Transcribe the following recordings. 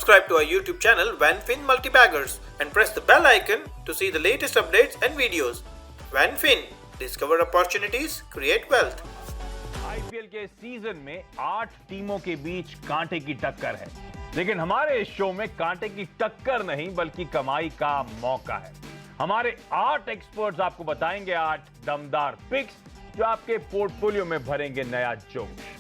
subscribe to our YouTube channel VanFin Multibaggers and press the bell icon to see the latest updates and videos. VanFin, discover opportunities, create wealth. IPL के season में 8 टीमों के बीच कांटे की टक्कर है, लेकिन हमारे इस शो में कांटे की टक्कर नहीं बल्कि कमाई का मौका है। हमारे 8 एक्सपर्ट्स आपको बताएंगे 8 दमदार पिक्स जो आपके पोर्टफोलियो में भरेंगे नया जोश।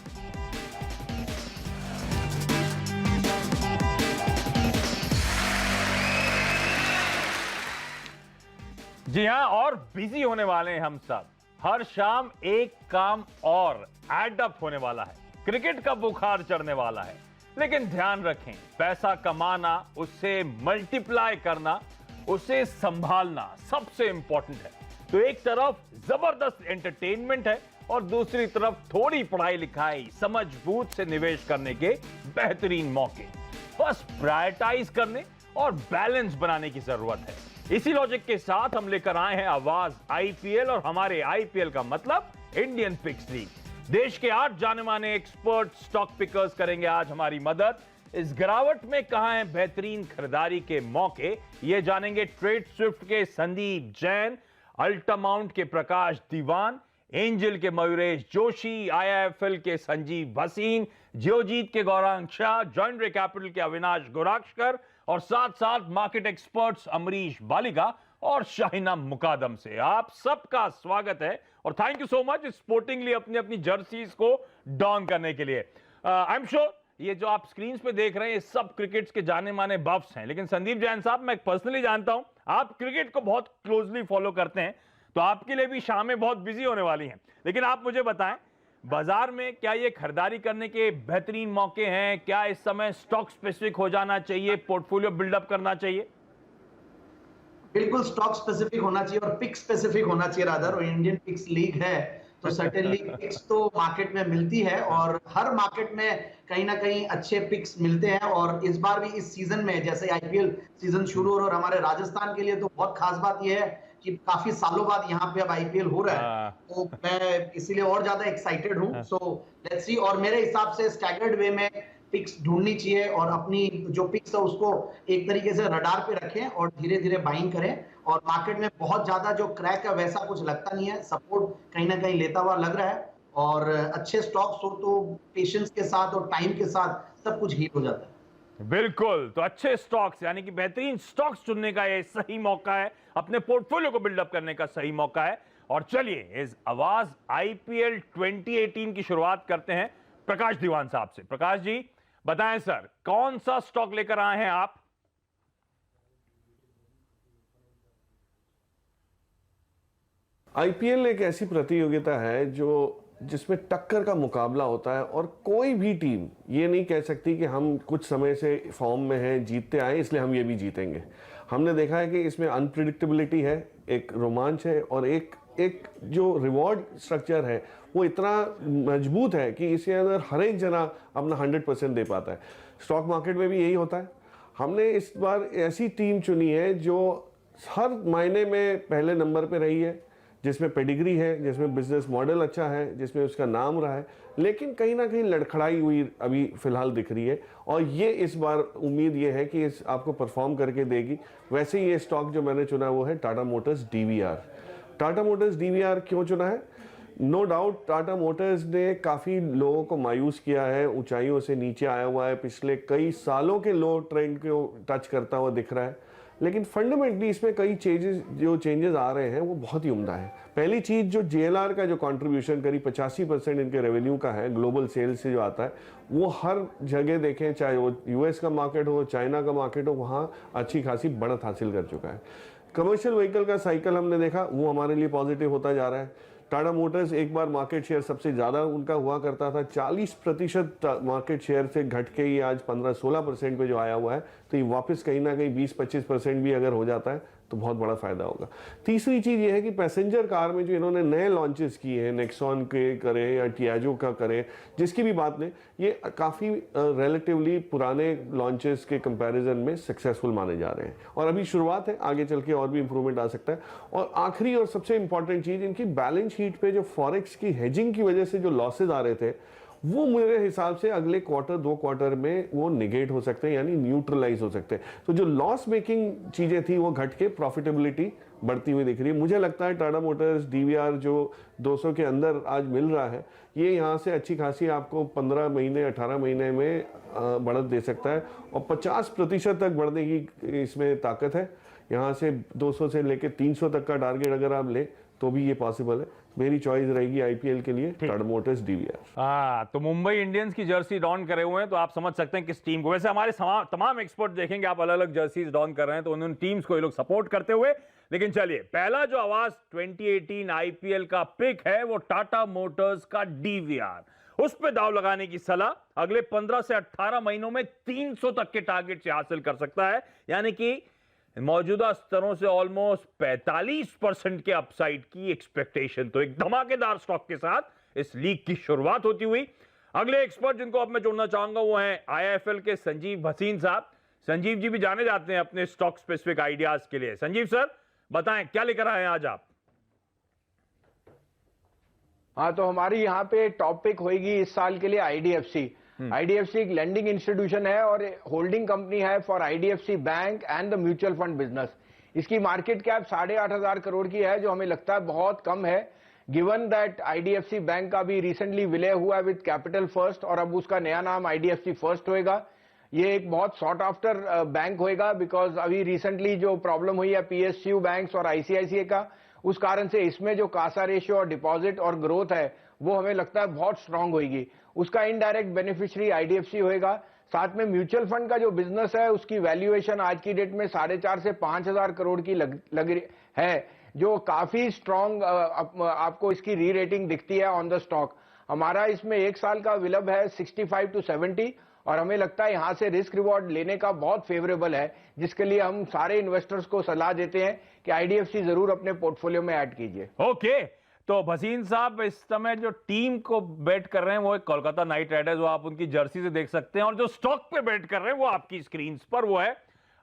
जी हां, और बिजी होने वाले हैं हम सब। हर शाम एक काम और एड अप होने वाला है, क्रिकेट का बुखार चढ़ने वाला है। लेकिन ध्यान रखें, पैसा कमाना, उससे मल्टीप्लाई करना, उसे संभालना सबसे इंपॉर्टेंट है। तो एक तरफ जबरदस्त एंटरटेनमेंट है और दूसरी तरफ थोड़ी पढ़ाई लिखाई, समझ बूझ से निवेश करने के बेहतरीन मौके। बस प्रायोरिटाइज करने और बैलेंस बनाने की जरूरत है। इसी लॉजिक के साथ हम लेकर आए हैं आवाज आईपीएल, और हमारे आईपीएल का मतलब इंडियन पिक्स लीग। देश के 8 जाने माने एक्सपर्ट स्टॉक पिकर्स करेंगे आज हमारी मदद। इस गिरावट में कहां है बेहतरीन खरीदारी के मौके, ये जानेंगे ट्रेड स्विफ्ट के संदीप जैन, अल्टामाउंट के प्रकाश दीवान, एंजल के मयूरेश जोशी, आईआईएफएल के संजीव भसीन, जियोजीत के गौरांग शाह, जॉइंट कैपिटल के अविनाश गोराक्षकर और साथ साथ मार्केट एक्सपर्ट्स अमरीश बालिका और शाहिना मुकादम से आप सबका स्वागत है। और thank you so much sportingly अपनी अपनी जर्सीज को डॉन करने के लिए। आई एम श्योर ये जो आप स्क्रीन पे देख रहे हैं ये सब क्रिकेट के जाने माने बफ्स हैं, लेकिन संदीप जैन साहब, मैं पर्सनली जानता हूं आप क्रिकेट को बहुत क्लोजली फॉलो करते हैं, तो आपके लिए भी शामें बहुत बिजी होने वाली हैं। लेकिन आप मुझे बताएं, बाजार में क्या ये खरीदारी करने के बेहतरीन मौके हैं? क्या इस समय स्टॉक स्पेसिफिक हो जाना चाहिए, पोर्टफोलियो बिल्डअप करना चाहिए? बिल्कुल स्टॉक स्पेसिफिक होना चाहिए और पिक स्पेसिफिक होना चाहिए रादर। और इंडियन पिक्स लीग है तो सर्टेनली पिक्स तो मार्केट में मिलती है और हर मार्केट में कहीं ना कहीं अच्छे पिक्स मिलते हैं। और इस बार भी इस सीजन में जैसे आईपीएल सीजन शुरू हो रहा है, और हमारे राजस्थान के लिए तो बहुत खास बात यह है कि काफी सालों बाद यहाँ पे अब आईपीएल हो रहा है, तो मैं इसीलिए और ज्यादा एक्साइटेड हूँ। So let's see. और मेरे हिसाब से स्टैगर्ड वे में पिक्स ढूंढनी चाहिए और अपनी जो पिक्स है उसको एक तरीके से रडार पे रखें और धीरे धीरे बाइंग करें। और मार्केट में बहुत ज्यादा जो क्रैक है वैसा कुछ लगता नहीं है, सपोर्ट कहीं ना कहीं लेता हुआ लग रहा है। और अच्छे स्टॉक्स हो तो पेशेंस के साथ और टाइम के साथ सब कुछ हीट हो जाता है। बिल्कुल, तो अच्छे स्टॉक्स यानी कि बेहतरीन स्टॉक्स चुनने का ये सही मौका है, अपने पोर्टफोलियो को बिल्डअप करने का सही मौका है। और चलिए इस आवाज आईपीएल 2018 की शुरुआत करते हैं प्रकाश दीवान साहब से। प्रकाश जी बताएं सर, कौन सा स्टॉक लेकर आए हैं आप? आईपीएल एक ऐसी प्रतियोगिता है जिसमें टक्कर का मुकाबला होता है और कोई भी टीम ये नहीं कह सकती कि हम कुछ समय से फॉर्म में हैं, जीतते आए इसलिए हम ये भी जीतेंगे। हमने देखा है कि इसमें अनप्रिडिक्टेबिलिटी है, एक रोमांच है और एक जो रिवॉर्ड स्ट्रक्चर है वो इतना मजबूत है कि इसके अंदर हर एक जना अपना 100% दे पाता है। स्टॉक मार्केट में भी यही होता है। हमने इस बार ऐसी टीम चुनी है जो हर मायने में पहले नंबर पे रही है, जिसमें पेडिग्री है, जिसमें बिजनेस मॉडल अच्छा है, जिसमें उसका नाम रहा है, लेकिन कहीं ना कहीं लड़खड़ाई हुई अभी फिलहाल दिख रही है। और ये इस बार उम्मीद ये है कि इस आपको परफॉर्म करके देगी। वैसे ही ये स्टॉक जो मैंने चुना वो है Tata Motors DVR. Tata Motors DVR क्यों चुना है? नो डाउट टाटा मोटर्स ने काफ़ी लोगों को मायूस किया है, ऊंचाइयों से नीचे आया हुआ है, पिछले कई सालों के लो ट्रेंड को टच करता हुआ दिख रहा है, लेकिन फंडामेंटली इसमें कई चेंजेस आ रहे हैं वो बहुत ही उम्दा है। पहली चीज़ जो जेएलआर का जो कंट्रीब्यूशन करीब 85% इनके रेवेन्यू का है, ग्लोबल सेल्स से जो आता है, वो हर जगह देखें, चाहे वो यूएस का मार्केट हो, चाइना का मार्केट हो, वहाँ अच्छी खासी बढ़त हासिल कर चुका है। कमर्शियल व्हीकल का साइकिल हमने देखा वो हमारे लिए पॉजिटिव होता जा रहा है। टाटा मोटर्स एक बार मार्केट शेयर सबसे ज़्यादा उनका हुआ करता था, 40% मार्केट शेयर से घट के ये आज 15-16% पे जो आया हुआ है, तो ये वापस कहीं ना कहीं 20-25% भी अगर हो जाता है तो बहुत बड़ा फायदा होगा। तीसरी चीज़ ये है कि पैसेंजर कार में जो इन्होंने नए लॉन्चेस किए हैं, नेक्सॉन के करें या टियाजो का करें, जिसकी भी बात नहीं, ये काफ़ी रिलेटिवली पुराने लॉन्चेस के कंपैरिजन में सक्सेसफुल माने जा रहे हैं और अभी शुरुआत है, आगे चल के और भी इंप्रूवमेंट आ सकता है। और आखिरी और सबसे इंपॉर्टेंट चीज़, इनकी बैलेंस शीट पे जो फॉरेक्स की हेजिंग की वजह से जो लॉसेज आ रहे थे वो मेरे हिसाब से अगले क्वार्टर 2 क्वार्टर में वो निगेट हो सकते हैं, यानी न्यूट्रलाइज हो सकते हैं। तो जो लॉस मेकिंग चीजें थी वो घट के प्रॉफिटेबिलिटी बढ़ती हुई दिख रही है। मुझे लगता है टाटा मोटर्स डीवीआर जो 200 के अंदर आज मिल रहा है, ये यहाँ से अच्छी खासी आपको 15 महीने 18 महीने में बढ़त दे सकता है, और 50% तक बढ़ने की इसमें ताकत है। यहाँ से 200 से लेके 300 तक का टारगेट अगर आप ले तो भी ये पॉसिबल है। मेरी चॉइस रहेगी आईपीएल के लिए टाटा मोटर्स डीवीआर। तो मुंबई इंडियंस की जर्सी डॉन करे हुए हैं, तो आप समझ सकते हैं किस टीम को। वैसे हमारे तमाम एक्सपर्ट देखेंगे आप अलग अलग जर्सीज डॉन कर रहे हैं, तो उन टीम्स को ये लोग सपोर्ट करते हुए। लेकिन चलिए, पहला जो आवाज 2018 आईपीएल का पिक है वो टाटा मोटर्स का डीवीआर, उस पे दाव लगाने की सलाह। अगले 15 से 18 महीनों में 300 तक के टारगेट से हासिल कर सकता है, यानी कि मौजूदा स्तरों से ऑलमोस्ट 45% के अपसाइड की एक्सपेक्टेशन। तो एक धमाकेदार स्टॉक के साथ इस लीग की शुरुआत होती हुई। अगले एक्सपर्ट जिनको अब मैं जोड़ना चाहूंगा वो हैं आईएफएल के संजीव भसीन साहब। संजीव जी भी जाने जाते हैं अपने स्टॉक स्पेसिफिक आइडियाज के लिए। संजीव सर, बताएं क्या लेकर आए हैं आज आप? हाँ, तो हमारी यहाँ पे टॉपिक होगी इस साल के लिए आईडीएफसी। आईडीएफसी एक लेंडिंग इंस्टीट्यूशन है और होल्डिंग कंपनी है for IDFC bank and the mutual fund business. इसकी मार्केट कैप 8,500 करोड़ की है, जो हमें लगता है बहुत कम है, गिवन दैट आईडीएफसी बैंक का भी रिसेंटली विलय हुआ है विद कैपिटल फर्स्ट, और अब उसका नया नाम आईडीएफसी फर्स्ट होएगा। ये एक बहुत सॉट आफ्टर बैंक होएगा, बिकॉज अभी रिसेंटली जो प्रॉब्लम हुई है पीएसयू बैंक्स और आईसीआईसीआई का, उस कारण से इसमें जो कासा रेशियो और डिपॉजिट और ग्रोथ है वो हमें लगता है बहुत स्ट्रांग होगी। उसका इनडायरेक्ट बेनिफिशियरी आईडीएफसी होएगा। साथ में म्यूचुअल फंड का जो बिजनेस है उसकी वैल्यूएशन आज की डेट में 4,500 से 5,000 करोड़ की लग रही है, जो काफी स्ट्रांग आपको इसकी री रेटिंग दिखती है ऑन द स्टॉक। हमारा इसमें एक साल का विलंब है 65 to 70, और हमें लगता है यहां से रिस्क रिवॉर्ड लेने का बहुत फेवरेबल है, जिसके लिए हम सारे इन्वेस्टर्स को सलाह देते हैं कि आईडीएफसी जरूर अपने पोर्टफोलियो में ऐड कीजिए। ओके, तो भसीन साहब इस समय जो टीम को बेट कर रहे हैं वो एक कोलकाता नाइट राइडर्स, वो आप उनकी जर्सी से देख सकते हैं, और जो स्टॉक पे बेट कर रहे हैं वो आपकी स्क्रीन पर वो है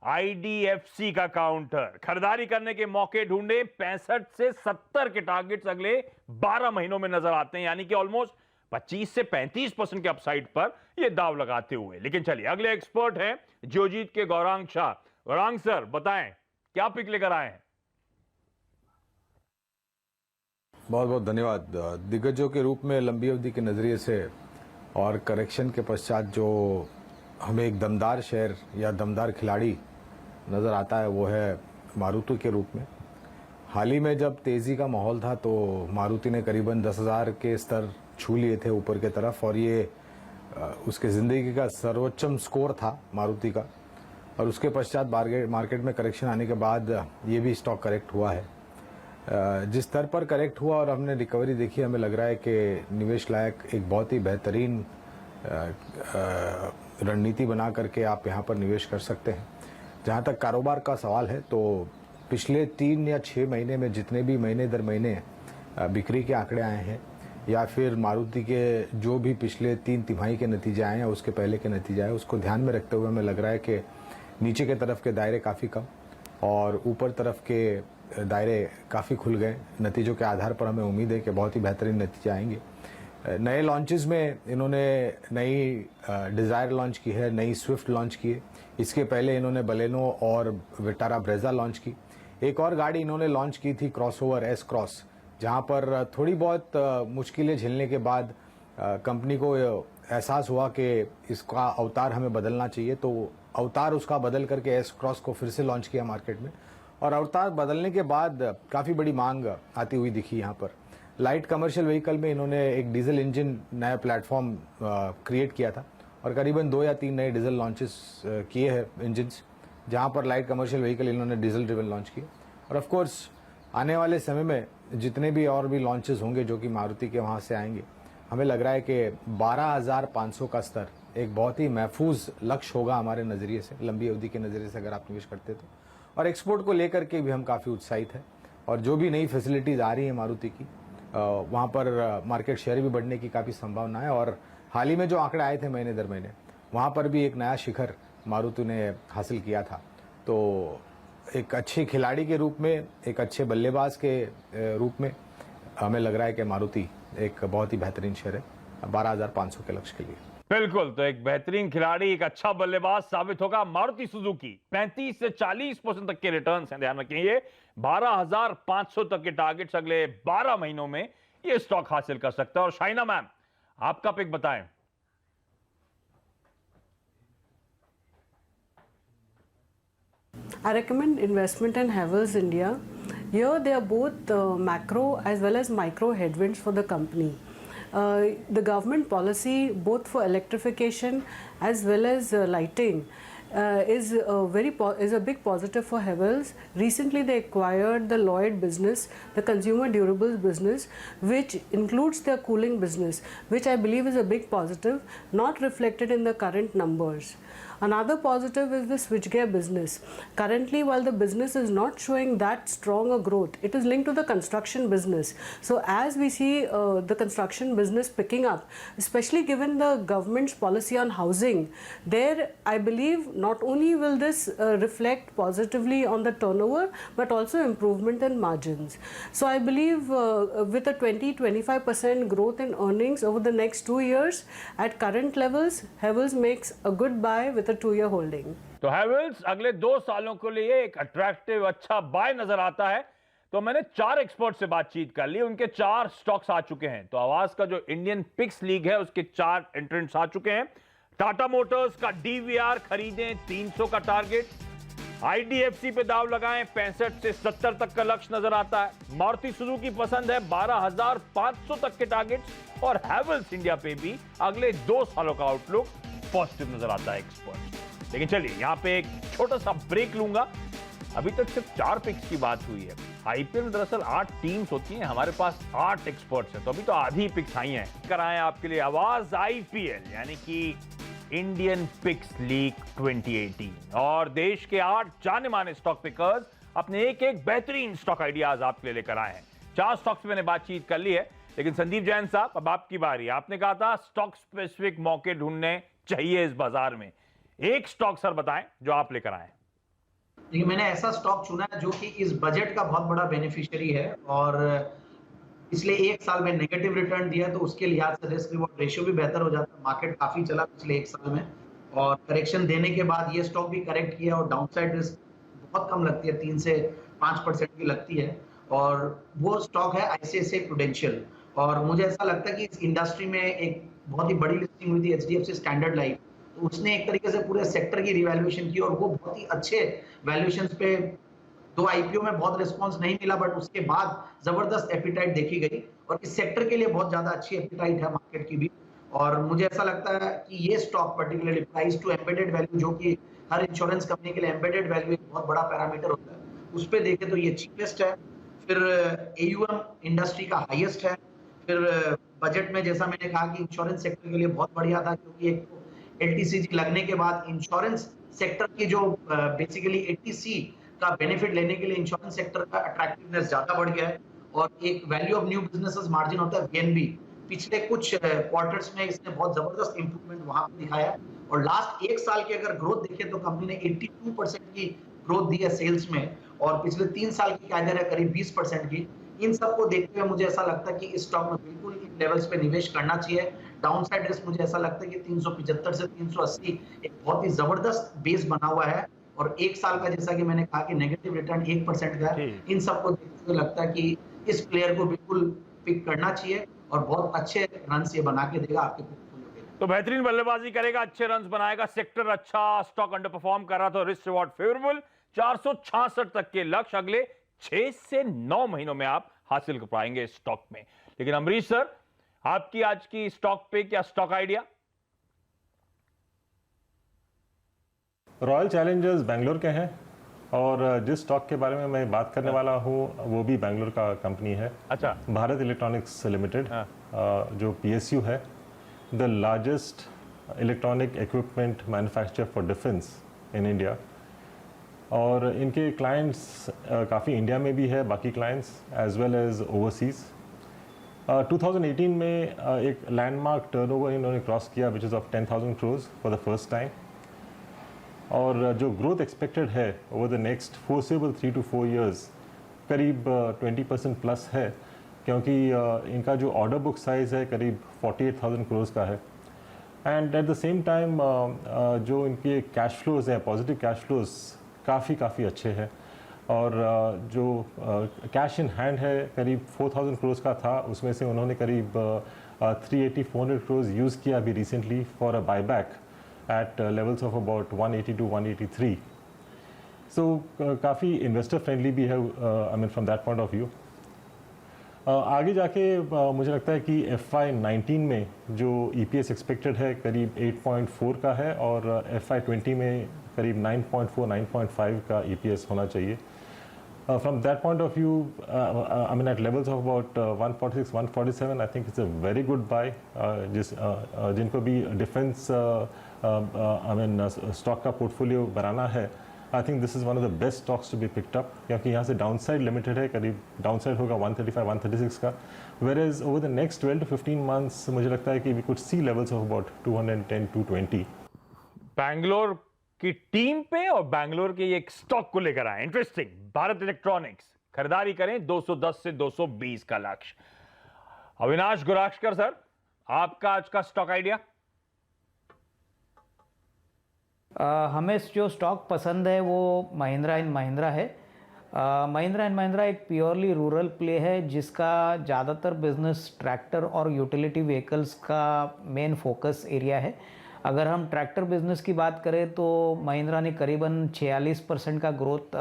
आईडीएफसी का काउंटर। खरीदारी करने के मौके ढूंढे, 65 से 70 के टारगेट्स अगले 12 महीनों में नजर आते हैं, यानी कि ऑलमोस्ट 25 से 35% के अपसाइड पर ये दाव लगाते हुए। लेकिन चलिए, अगले एक्सपर्ट हैं जियोजीत के गौरांग शाह। गौरांग सर, बताएं क्या पिक लेकर आए हैं? बहुत बहुत धन्यवाद। दिग्गजों के रूप में लंबी अवधि के नज़रिए से और करेक्शन के पश्चात जो हमें एक दमदार शेयर या दमदार खिलाड़ी नज़र आता है वो है मारुति के रूप में। हाल ही में जब तेज़ी का माहौल था तो मारुति ने करीबन 10,000 के स्तर छू लिए थे ऊपर की तरफ, और ये उसके ज़िंदगी का सर्वोच्चम स्कोर था मारुति का। और उसके पश्चात मार्केट में करेक्शन आने के बाद ये भी स्टॉक करेक्ट हुआ है। जिस स्तर पर करेक्ट हुआ और हमने रिकवरी देखी, हमें लग रहा है कि निवेश लायक एक बहुत ही बेहतरीन रणनीति बना करके आप यहाँ पर निवेश कर सकते हैं। जहाँ तक कारोबार का सवाल है तो पिछले 3 या 6 महीने में जितने भी महीने दर महीने बिक्री के आंकड़े आए हैं, या फिर मारुति के जो भी पिछले 3 तिमाही के नतीजे आए हैं उसके पहले के नतीजे आए, उसको ध्यान में रखते हुए हमें लग रहा है कि नीचे के तरफ के दायरे काफ़ी कम और ऊपर तरफ के दायरे काफ़ी खुल गए। नतीजों के आधार पर हमें उम्मीद है कि बहुत ही बेहतरीन नतीजे आएंगे। नए लॉन्चेस में इन्होंने नई डिज़ायर लॉन्च की है, नई स्विफ्ट लॉन्च की है। इसके पहले इन्होंने बलेनो और विटारा ब्रेजा लॉन्च की। एक और गाड़ी इन्होंने लॉन्च की थी क्रॉसओवर एस क्रॉस, जहां पर थोड़ी बहुत मुश्किलें झेलने के बाद कंपनी को एहसास हुआ कि इसका अवतार हमें बदलना चाहिए, तो अवतार उसका बदल करके एस क्रॉस को फिर से लॉन्च किया मार्केट में। और अवतार बदलने के बाद काफ़ी बड़ी मांग आती हुई दिखी। यहाँ पर लाइट कमर्शियल व्हीकल में इन्होंने एक डीजल इंजन नया प्लेटफॉर्म क्रिएट किया था और करीबन 2 या 3 नए डीजल लॉन्चेस किए हैं इंजन्स, जहाँ पर लाइट कमर्शियल व्हीकल इन्होंने डीजल ड्रिवन लॉन्च किए। और ऑफ कोर्स आने वाले समय में जितने भी और भी लॉन्चेस होंगे जो कि मारुति के वहाँ से आएंगे, हमें लग रहा है कि 12,500 का स्तर एक बहुत ही महफूज लक्ष्य होगा हमारे नज़रिए से, लंबी अवधि के नज़रिए से अगर आप निवेश करते तो। और एक्सपोर्ट को लेकर के भी हम काफ़ी उत्साहित हैं, और जो भी नई फैसिलिटीज़ आ रही हैं मारुति की, वहाँ पर मार्केट शेयर भी बढ़ने की काफ़ी संभावना है। और हाल ही में जो आंकड़े आए थे महीने दर महीने, वहाँ पर भी एक नया शिखर मारुति ने हासिल किया था। तो एक अच्छे खिलाड़ी के रूप में, एक अच्छे बल्लेबाज के रूप में हमें लग रहा है कि मारुति एक बहुत ही बेहतरीन शेयर है। 12,500 के लक्ष्य के लिए। बिल्कुल, तो एक बेहतरीन खिलाड़ी, एक अच्छा बल्लेबाज साबित होगा मारुति सुजुकी। 35 से 40% तक के रिटर्न्स हैं, ध्यान रखें। ये 12,500 तक के टारगेट्स अगले 12 महीनों में ये स्टॉक हासिल कर सकता है। और शाइना मैम, आपका पिक बताएं। I recommend investment in Havells India. Here they are both macro as well as micro headwinds for the company. The government policy both for electrification as well as lighting is a big positive for Havells. Recently they acquired the Lloyd business, the consumer durables business, which includes their cooling business, which I believe is a big positive, not reflected in the current numbers. Another positive is the switchgear business. Currently, while the business is not showing that strong a growth, it is linked to the construction business. So as we see the construction business picking up, especially given the government's policy on housing, there I believe not only will this reflect positively on the turnover, but also improvement in margins. So I believe with a 20-25% growth in earnings over the next 2 years, at current levels, Havells makes a good buy with a 2-year holding. तो हैवेल्स अगले 2 सालों के लिए एक attractive अच्छा bye नजर आता है। तो मैंने 4 एक्सपर्ट से बातचीत कर ली, उनके 4 स्टॉक्स आ चुके हैं। तो आवाज का जो इंडियन पिक्स लीग है उसके 4 एंट्रेंट्स आ चुके हैं। टाटा मोटर्स का डीवीआर खरीदें 300 का टारगेट, आईडीएफसी पे दाव लगाएं 65 से 70 तक का लक्ष्य नजर आता है। मारुति सुजुकी पसंद है 12,500 तक के टारगेट्स, और हैवेल्स इंडिया पे भी अगले 2 सालों का आउटलुक पॉजिटिव नजर आता है एक्सपर्ट। लेकिन चलिए यहां पे एक छोटा सा ब्रेक लूंगा। अभी तक सिर्फ 4 पिक्स की बात हुई है। आईपीएल में दरअसल 8 टीम्स होती हैं, हमारे पास 8 एक्सपर्ट्स हैं, तो अभी तो आधी पिक्स आई हैं। कराएं आपके लिए आवाज आईपीएल यानी कि इंडियन पिक्स लीग 2018, और देश के 8 जाने माने स्टॉक पिकर्स अपने एक बेहतरीन स्टॉक आइडियाज आपके लिए लेकर आए हैं। 4 स्टॉक्स मैंने बातचीत कर ली है, लेकिन संदीप जैन साहब अब आपकी बारी। आपने कहा था स्टॉक स्पेसिफिक मौके ढूंढने चाहिए इस बाजार में। एक स्टॉक सर बताएं जो आप लेकर आए। देखिए, मैंने ऐसा स्टॉक चुना है जो कि इस बजट का बहुत बड़ा बेनिफिशियरी है और पिछले 1 साल में नेगेटिव रिटर्न दिया, तो उसके लिहाज से रिस्क रिवॉर्ड रेशियो भी बेहतर हो जाता है। मार्केट काफी चला पिछले 1 साल में, और करेक्शन देने के बाद ये स्टॉक भी करेक्ट किया और डाउनसाइड रिस्क बहुत कम लगती है, 3 से 5% की लगती है। और वो स्टॉक है आईसीआईसीआई प्रूडेंशियल। और मुझे ऐसा लगता है कि इस इंडस्ट्री में एक बहुत ही बड़ी लिस्टिंग हुई थी एचडीएफसी स्टैंडर्ड लाइफ, तो उसने एक तरीके से पूरे सेक्टर की रिवैल्यूएशन की, और वो बहुत ही अच्छे वैल्यूएशंस पे 2 आईपीओ में बहुत रिस्पांस नहीं मिला, बट उसके बाद जबरदस्त एपिटाइट देखी गई, और इस सेक्टर के लिए बहुत ज्यादा अच्छी एपिटाइट है मार्केट की भी। और मुझे ऐसा लगता है कि ये stock particularly price to embedded value, जो कि हर इंश्योरेंस कंपनी के लिए एम्बेडेड वैल्यू एक बहुत बड़ा पैरामीटर होता है, उस पर देखें तो ये चीपेस्ट है। फिर एयूएम इंडस्ट्री का हाईएस्ट है। फिर बजट में जैसा मैंने कहा कि इंश्योरेंस सेक्टर के लिए बहुत बढ़िया था, क्योंकि एक एलटीसीजी लगने के बाद इंश्योरेंस सेक्टर की जो बेसिकली एटीसी का बेनिफिट लेने के लिए इंश्योरेंस सेक्टर का अट्रैक्टिवनेस ज्यादा बढ़ गया है। और एक value of new businesses margin होता है वीएनबी, पिछले कुछ क्वार्टर्स में इसने बहुत जबरदस्त इंप्रूवमेंट वहां पर दिखाया है। और लास्ट 1 साल की अगर ग्रोथ देखें तो कंपनी ने 82% की ग्रोथ दी है सेल्स में, और पिछले 3 साल की कैडर है करीब 20% की। इन सबको देखते हुए मुझे ऐसा लगता है कि इस स्टॉक में बिल्कुल इन लेवल्स पे निवेश करना चाहिए। डाउनसाइड रिस्क मुझे ऐसा लगता है कि 375 से 380 एक बहुत ही जबरदस्त बेस बना हुआ है, और 1 साल का जैसा कि मैंने कहा कि नेगेटिव रिटर्न 1% का है। इन सबको देखते हुए लगता है कि इस प्लेयर को बिल्कुल पिक करना चाहिए, और बहुत अच्छे रन्स ये बना के देगा आपके पोर्टफोलियो के। तो बेहतरीन बल्लेबाजी करेगा, अच्छे रन्स बनाएगा, सेक्टर अच्छा, स्टॉक अंडर परफॉर्म कर रहा था, रिस्क रिवॉर्ड फेवरेबल, 466 तक के लक्ष्य अगले 6 से 9 महीनों में आप हासिल कर पाएंगे इस स्टॉक में। लेकिन अमरीश सर, आपकी आज की स्टॉक पिक या stock idea? Royal Challengers Bangalore के हैं, और जिस स्टॉक के बारे में मैं बात करने वाला हूं वो भी बेंगलोर का कंपनी है। अच्छा। भारत इलेक्ट्रॉनिक्स लिमिटेड, जो पीएसयू है, the largest electronic equipment manufacturer for defence in India. और इनके क्लाइंट्स काफ़ी इंडिया में भी है, बाकी clients as well as overseas. 2018 में एक लैंडमार्क टर्नओवर इन्होंने क्रॉस किया which is of 10,000 crores for the first time. और जो ग्रोथ एक्सपेक्टेड है over the next foreseeable 3 to 4 years करीब 20% प्लस है। क्योंकि इनका जो ऑर्डर बुक साइज़ है करीब 48,000 करोड़ का है। And at the same time जो इनके कैश फ्लोज हैं, पॉजिटिव कैश फ्लोज काफ़ी अच्छे हैं। और जो कैश इन हैंड है करीब 4,000 करोड़ का था, उसमें से उन्होंने करीब 380-400 करोड़ यूज़ किया अभी recently for a buyback at levels of about 180 to 183। So काफ़ी इन्वेस्टर फ्रेंडली भी है, I mean from that point of view. आगे जाके मुझे लगता है कि FY19 में जो EPS एक्सपेक्टेड है करीब 8.4 का है और FY20 में करीब 9.4-9.5 का EPS होना चाहिए। From that point of view, I mean at levels of about 146-147, I think it's a very good buy। जिनको भी डिफेंस स्टॉक का पोर्टफोलियो बनाना है, I think this is one of the best stocks to be picked up, क्योंकि यहाँ से downside limited है, करीब डाउनसाइड होगा 135-136 का, where as over the next 12 to 15 months मुझे लगता है कि we could see levels of about 210-220। Bangalore की टीम पे और बैंगलोर के एक स्टॉक को लेकर आए, इंटरेस्टिंग। भारत इलेक्ट्रॉनिक्स खरीदारी करें 210 से 220 का लक्ष्य। अविनाश गुराशकर सर, आपका आज का स्टॉक आइडिया? हमें जो स्टॉक पसंद है वो महिंद्रा एंड महिंद्रा है। महिंद्रा एंड महिंद्रा एक प्योरली रूरल प्ले है जिसका ज़्यादातर बिजनेस ट्रैक्टर और यूटिलिटी व्हीकल्स का मेन फोकस एरिया है। अगर हम ट्रैक्टर बिजनेस की बात करें तो महिंद्रा ने करीबन 46% का ग्रोथ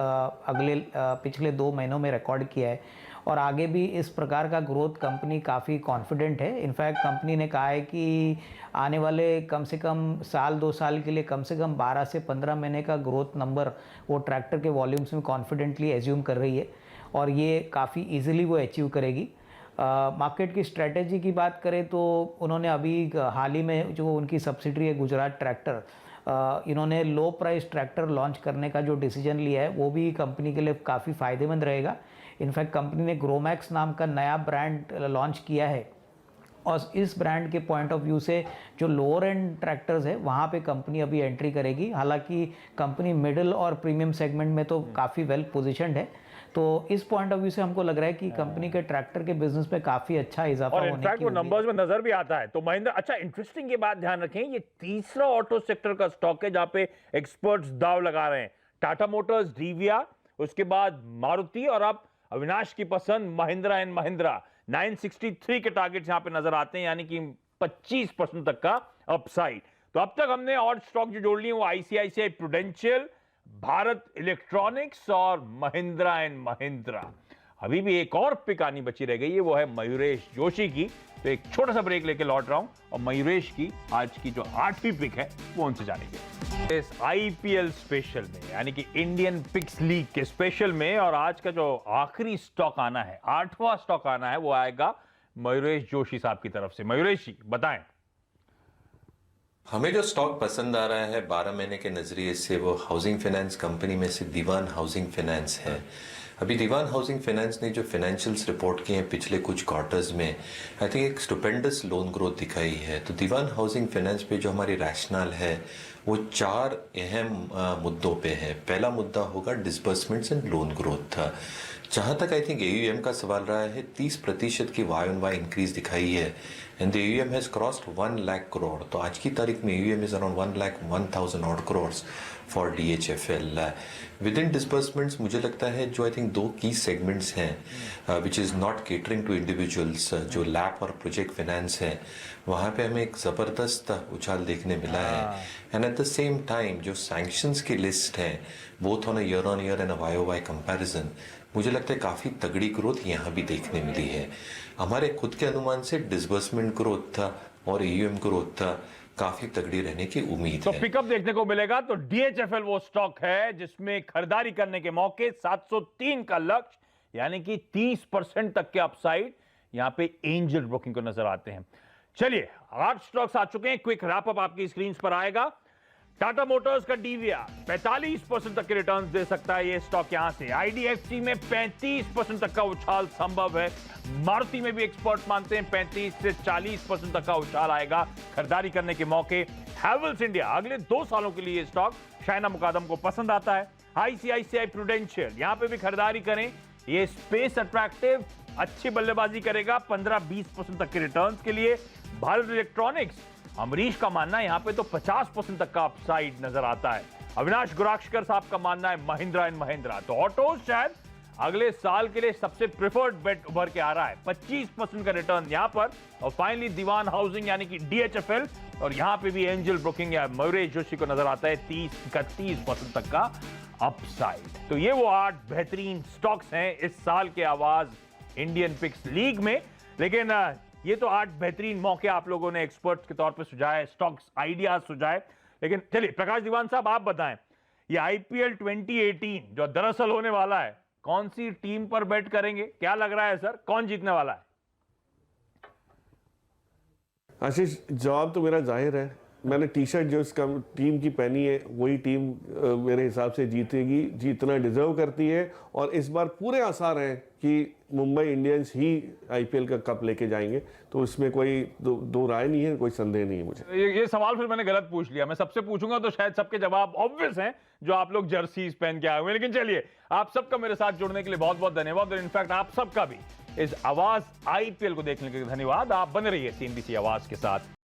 पिछले 2 महीनों में रिकॉर्ड किया है और आगे भी इस प्रकार का ग्रोथ कंपनी काफ़ी कॉन्फिडेंट है। इनफैक्ट कंपनी ने कहा है कि आने वाले कम से कम 1-2 साल के लिए कम से कम 12 से 15 महीने का ग्रोथ नंबर वो ट्रैक्टर के वॉल्यूम्स में कॉन्फिडेंटली एज्यूम कर रही है और ये काफ़ी इजीली वो अचीव करेगी। मार्केट की स्ट्रेटेजी की बात करें तो उन्होंने अभी हाल ही में जो उनकी सब्सिडरी है गुजरात ट्रैक्टर, इन्होंने लो प्राइस ट्रैक्टर लॉन्च करने का जो डिसीजन लिया है वो भी कंपनी के लिए काफ़ी फ़ायदेमंद रहेगा। इनफैक्ट कंपनी ने ग्रोमैक्स नाम का नया ब्रांड लॉन्च किया है और इस ब्रांड के पॉइंट ऑफ व्यू से जो लोअर एंड ट्रैक्टर्स है वहाँ पे कंपनी अभी एंट्री करेगी। हालांकि कंपनी मिडिल और प्रीमियम सेगमेंट में तो काफ़ी वेल पोजीशनड है, तो इस पॉइंट ऑफ व्यू से हमको लग रहा है कि कंपनी के ट्रैक्टर के बिजनेस में काफ़ी अच्छा इजाफा होने की इनफैक्ट वो नंबर्स में नजर भी आता है। तो महिंद्रा, अच्छा इंटरेस्टिंग ये बात ध्यान रखें, ये तीसरा ऑटो सेक्टर का स्टॉक है जहाँ पे एक्सपर्ट्स दाव लगा रहे हैं। टाटा मोटर्स, डीवीआर, उसके बाद मारुति और अब अविनाश की पसंद महिंद्रा एंड महिंद्रा। 963 के टारगेट्स यहां पे नजर आते हैं, यानी कि 25% तक का अपसाइड। तो अब तक हमने और स्टॉक जो जोड़ लिए वो आईसीआईसीआई प्रूडेंशियल, भारत इलेक्ट्रॉनिक्स और महिंद्रा एंड महिंद्रा। अभी भी एक और पिक आनी बची रह गई है, वो है मयूरेश जोशी की। तो एक छोटा सा ब्रेक लेके लौट रहा हूं और मयूरेश की आज की जो 8वीं पिक है वो उनसे जानेंगे इस आईपीएल स्पेशल में, यानी कि इंडियन पिक्स लीग के स्पेशल में। और आज का जो आखिरी स्टॉक आना है, 8वां स्टॉक आना है, वो आएगा मयूरेश जोशी साहब की तरफ से। मयूरेश जी बताएं। हमें जो स्टॉक पसंद आ रहा है 12 महीने के नजरिए से, वो हाउसिंग फाइनेंस कंपनी में से दीवान हाउसिंग फाइनेंस है। अभी दीवान हाउसिंग फाइनेंस ने जो फाइनेंशियल्स रिपोर्ट किए हैं पिछले कुछ क्वार्टर्स में, आई थिंक एक स्टुपेंडस लोन ग्रोथ दिखाई है। तो दीवान हाउसिंग फाइनेंस पे जो हमारी रैशनल है वो 4 अहम मुद्दों पे है। पहला मुद्दा होगा डिसबर्समेंट्स एंड लोन ग्रोथ। जहां तक आई थिंक AUM का सवाल रहा है, 30% की Y-on-Y इंक्रीज दिखाई है and the AUM has crossed 1 lakh crore. तो आज की तारीख में AUM is around 1,01,000 odd crores for DHFL। With in disbursements मुझे लगता है जो आई थिंक 2 की सेगमेंट्स हैं which is not catering to individuals, जो लैप और प्रोजेक्ट फाइनेंस है, वहाँ पे हमें एक ज़बरदस्त उछाल देखने मिला है। And at the same time जो सैंक्शंस की लिस्ट है both on a year on year and a YOY comparison, मुझे लगता है काफ़ी तगड़ी ग्रोथ यहाँ भी देखने मिली है। हमारे खुद के अनुमान से डिसबर्समेंट ग्रोथ था और AUM ग्रोथ था काफी तगड़ी रहने की उम्मीद तो है। पिकअप देखने को मिलेगा। तो DHFL वो स्टॉक है जिसमें खरीदारी करने के मौके 703 का लक्ष्य, यानी कि 30% तक के अपसाइड यहां पे एंजल ब्रोकिंग को नजर आते हैं। चलिए 8 स्टॉक्स आ चुके हैं, क्विक रैप अप आपकी स्क्रीन पर आएगा। टाटा मोटर्स का DVR 45% तक के रिटर्न्स दे सकता है ये स्टॉक यहां से। IDFC में 35% तक का उछाल संभव है। मारुति में भी एक्सपर्ट मानते हैं 35 से 40% तक का उछाल आएगा खरीदारी करने के मौके। हैवेल्स इंडिया अगले 2 सालों के लिए स्टॉक शाइना मुकादम को पसंद आता है। ICICI प्रूडेंशियल यहां पे भी खरीदारी करें, ये स्पेस अट्रैक्टिव, अच्छी बल्लेबाजी करेगा 15-20% तक के रिटर्न्स के लिए। भारत इलेक्ट्रॉनिक्स, अमरीश का मानना है यहां पे तो 50% तक का अपसाइड नजर आता है। अविनाश गुराक्षकर साहब का मानना है महिंद्रा एंड महिंद्रा। तो ऑटोज शायद अगले साल के लिए सबसे प्रिफर्ड बेट उभर के आ रहा है, 25% का रिटर्न यहां पर। और फाइनली दीवान हाउसिंग यानी कि DHFL, और यहां पे भी एंजल ब्रोकिंग या मयूरेश जोशी को नजर आता है 30-31% तक का अपसाइड। तो ये वो 8 बेहतरीन स्टॉक्स हैं इस साल के आवाज इंडियन पिक्स लीग में। लेकिन ये तो 8 बेहतरीन मौके आप लोगों ने एक्सपर्ट्स के तौर पे सुझाए, स्टॉक्स आइडियाज सुझाए। लेकिन चलिए प्रकाश दीवान साहब आप बताएं, ये IPL 2018 जो दरअसल होने वाला है, कौन सी टीम पर बेट करेंगे? क्या लग रहा है सर, कौन जीतने वाला है? आशीष, जवाब तो मेरा जाहिर है। मैंने टी शर्ट जो इसका टीम की पहनी है वही टीम मेरे हिसाब से जीतेगी, जीतना डिजर्व करती है। और इस बार पूरे आसार हैं कि मुंबई इंडियंस ही IPL का कप लेके जाएंगे। तो इसमें कोई दो राय नहीं है, कोई संदेह नहीं है मुझे। ये सवाल फिर मैंने गलत पूछ लिया। मैं सबसे पूछूंगा तो शायद सबके जवाब ऑब्वियस हैं जो आप लोग जर्सीज पहन के आए हुए हैं। लेकिन चलिए, आप सबका मेरे साथ जुड़ने के लिए बहुत बहुत धन्यवाद। और इनफैक्ट आप सबका भी इस आवाज IPL को देखने के लिए धन्यवाद। आप बने रहिए CNBC आवाज के साथ।